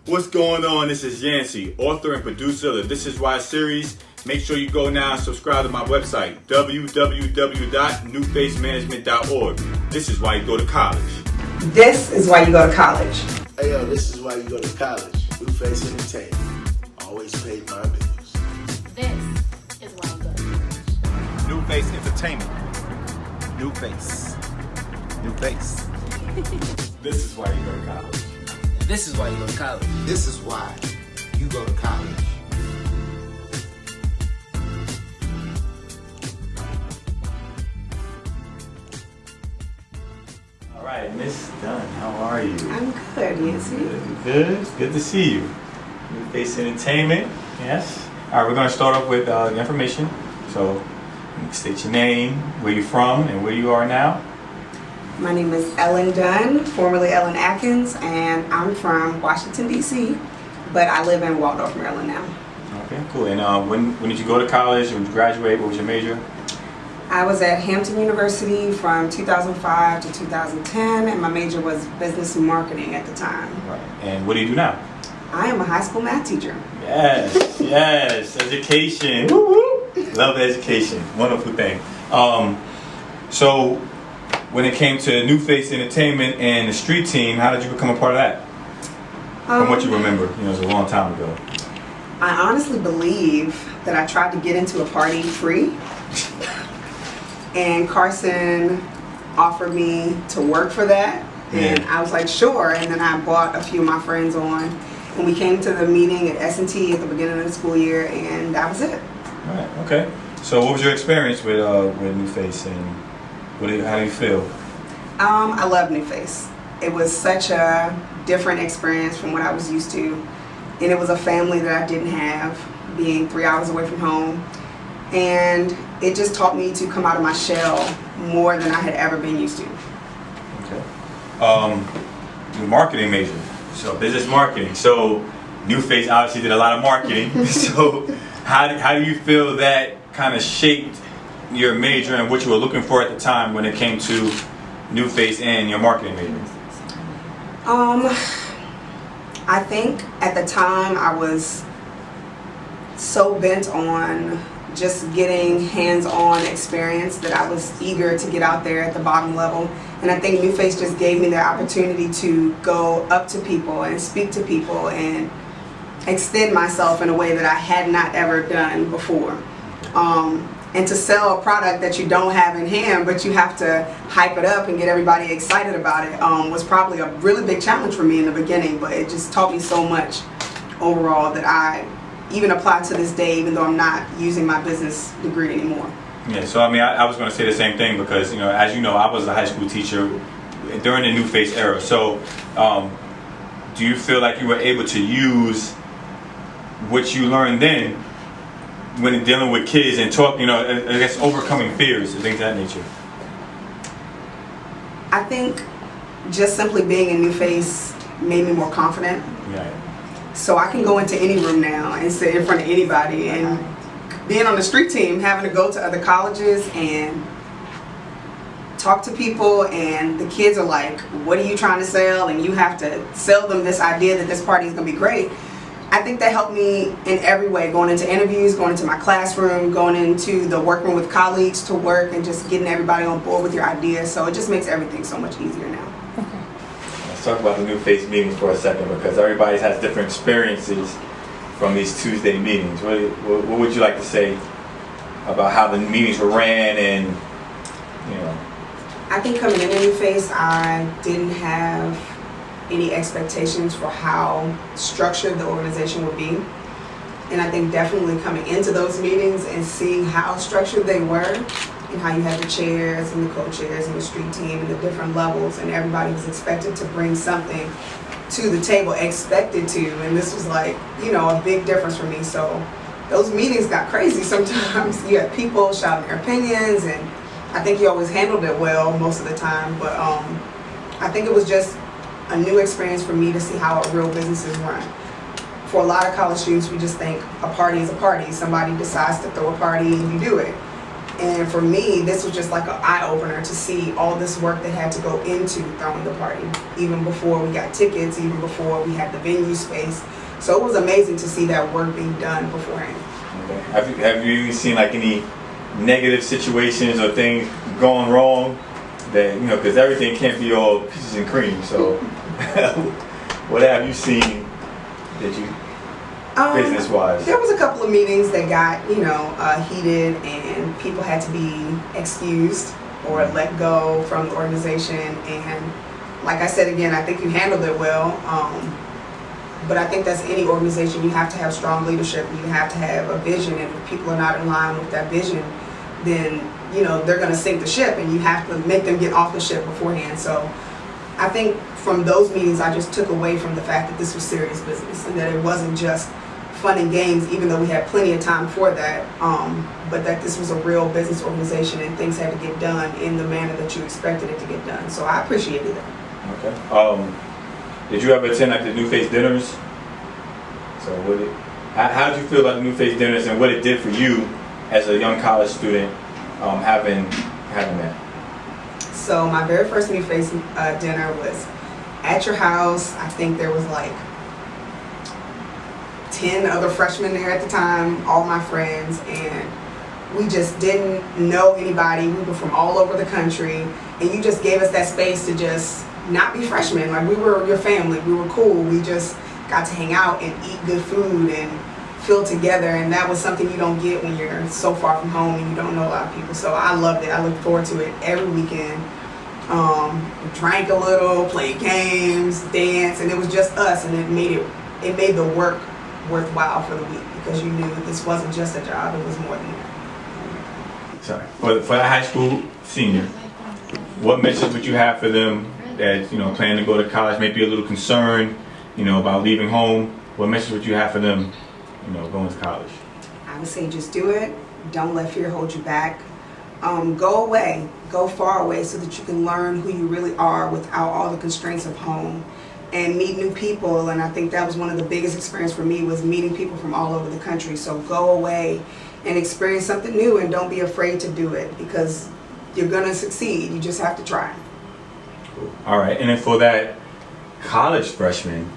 What's going on? This is Yancey, author and producer of the This Is Why series. Make sure you go now and subscribe to my website, www.newfacemanagement.org. This is why you go to college. This is why you go to college. Hey yo, this is why you go to college. New Face Entertainment. Always paid my bills. This is why you go to college. New Face Entertainment. New Face. New Face. This is why you go to college. This is why you go to college. This is why you go to college. All right, Miss Dunn, how are you? I'm good, Nancy. Good. It's good to see you. New Face Entertainment, yes. All right, we're going to start off with the information. So, you can state your name, where you're from, and where you are now. My name is Ellen Dunn, formerly Ellen Atkins, and I'm from Washington, D.C., but I live in Waldorf, Maryland now. Okay, cool. And when did you go to college? When did you graduate? What was your major? I was at Hampton University from 2005 to 2010, and my major was business and marketing at the time. Right. And what do you do now? I am a high school math teacher. Yes, yes, education. Woo woo. Love education. Wonderful thing. So, when it came to New Face Entertainment and the street team, how did you become a part of that? From what you remember, it was a long time ago. I honestly believe that I tried to get into a party free, and Carson offered me to work for that, and I was like, sure, and then I brought a few of my friends on, and we came to the meeting at S&T at the beginning of the school year, and that was it. All right, okay. So what was your experience with New Face, and how do you feel? I love New Face. It was such a different experience from what I was used to, and it was a family that I didn't have, being 3 hours away from home, and it just taught me to come out of my shell more than I had ever been used to. Okay. Your marketing major, so business marketing. So New Face obviously did a lot of marketing. So how do you feel that kind of shaped your major and what you were looking for at the time when it came to New Face and your marketing major? I think at the time I was so bent on just getting hands-on experience that I was eager to get out there at the bottom level, and I think New Face just gave me the opportunity to go up to people and speak to people and extend myself in a way that I had not ever done before. And to sell a product that you don't have in hand, but you have to hype it up and get everybody excited about it, was probably a really big challenge for me in the beginning, but it just taught me so much overall that I even apply to this day, even though I'm not using my business degree anymore. Yeah, so I was going to say the same thing because, as you know, I was a high school teacher during the New Face era. So do you feel like you were able to use what you learned then when dealing with kids and talking, I guess overcoming fears and things of that nature? I think just simply being in New Face made me more confident. Yeah. So I can go into any room now and sit in front of anybody, and being on the street team, having to go to other colleges and talk to people, and the kids are like, what are you trying to sell? And you have to sell them this idea that this party is going to be great. I think that helped me in every way, going into interviews, going into my classroom, going into the working with colleagues to work, and just getting everybody on board with your ideas. So it just makes everything so much easier now. Let's talk about the New Face meetings for a second, because everybody has different experiences from these Tuesday meetings. What would you like to say about how the meetings were ran and, I think coming into New Face, I didn't have any expectations for how structured the organization would be. And I think definitely coming into those meetings and seeing how structured they were, and how you had the chairs and the co-chairs and the street team and the different levels, and everybody was expected to bring something to the table, expected to, and this was like, a big difference for me. So those meetings got crazy sometimes. You had people shouting their opinions, and I think you always handled it well most of the time, but I think it was just a new experience for me to see how a real business is run. For a lot of college students, we just think a party is a party. Somebody decides to throw a party and you do it. And for me, this was just like an eye-opener to see all this work that had to go into throwing the party, even before we got tickets, even before we had the venue space. So it was amazing to see that work being done beforehand. Okay. Have you seen like any negative situations or things going wrong that, you know, because everything can't be all peaches and cream, so what have you seen that you, business-wise? There was a couple of meetings that got, you know, heated, and people had to be excused or let go from the organization. And like I said again, I think you handled it well. But I think that's any organization. You have to have strong leadership. You have to have a vision, and if people are not in line with that vision, then, you know, they're going to sink the ship, and you have to make them get off the ship beforehand. So I think from those meetings, I just took away from the fact that this was serious business, and that it wasn't just fun and games, even though we had plenty of time for that, but that this was a real business organization, and things had to get done in the manner that you expected it to get done. So I appreciated that. Okay. Did you ever attend like the New Face dinners? So how did you feel about the New Face dinners, and what it did for you as a young college student, having that? So my very first New Face dinner was at your house. I think there was like 10 other freshmen there at the time, all my friends, and we just didn't know anybody. We were from all over the country, and you just gave us that space to just not be freshmen. Like, we were your family. We were cool. We just got to hang out and eat good food and feel together, and that was something you don't get when you're so far from home and you don't know a lot of people. So I loved it. I looked forward to it every weekend. Drank a little, played games, danced, and it was just us, and it made the work worthwhile for the week, because you knew this wasn't just a job, it was more than that. Sorry. For a high school senior, what message would you have for them that, you know, plan to go to college, maybe a little concerned, you know, about leaving home? What message would you have for them, you know, going to college? I would say just do it. Don't let fear hold you back. Go away, go far away, so that you can learn who you really are without all the constraints of home, and meet new people. And I think that was one of the biggest experiences for me, was meeting people from all over the country. So go away and experience something new, and don't be afraid to do it, because you're gonna succeed. You just have to try. Cool. All right, and then for that college freshman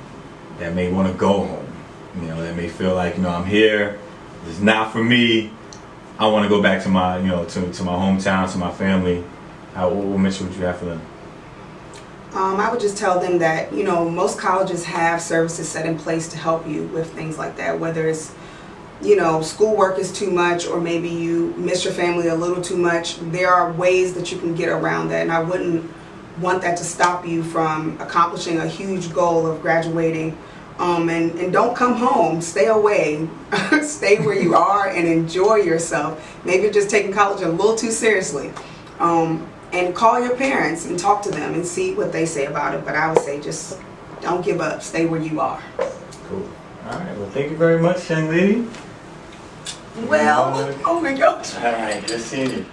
that may want to go home, you know, that may feel like, you know, I'm here, it's not for me, I want to go back to my, you know, to my hometown, to my family. What message would you have for them? I would just tell them that, you know, most colleges have services set in place to help you with things like that, whether it's, you know, schoolwork is too much, or maybe you miss your family a little too much. There are ways that you can get around that, and I wouldn't want that to stop you from accomplishing a huge goal of graduating. And don't come home, stay away, stay where you are and enjoy yourself. Maybe you're just taking college a little too seriously. And call your parents and talk to them and see what they say about it. But I would say just don't give up, stay where you are. Cool. All right, well, thank you very much, young lady. Well, oh my gosh. All right, good seeing you.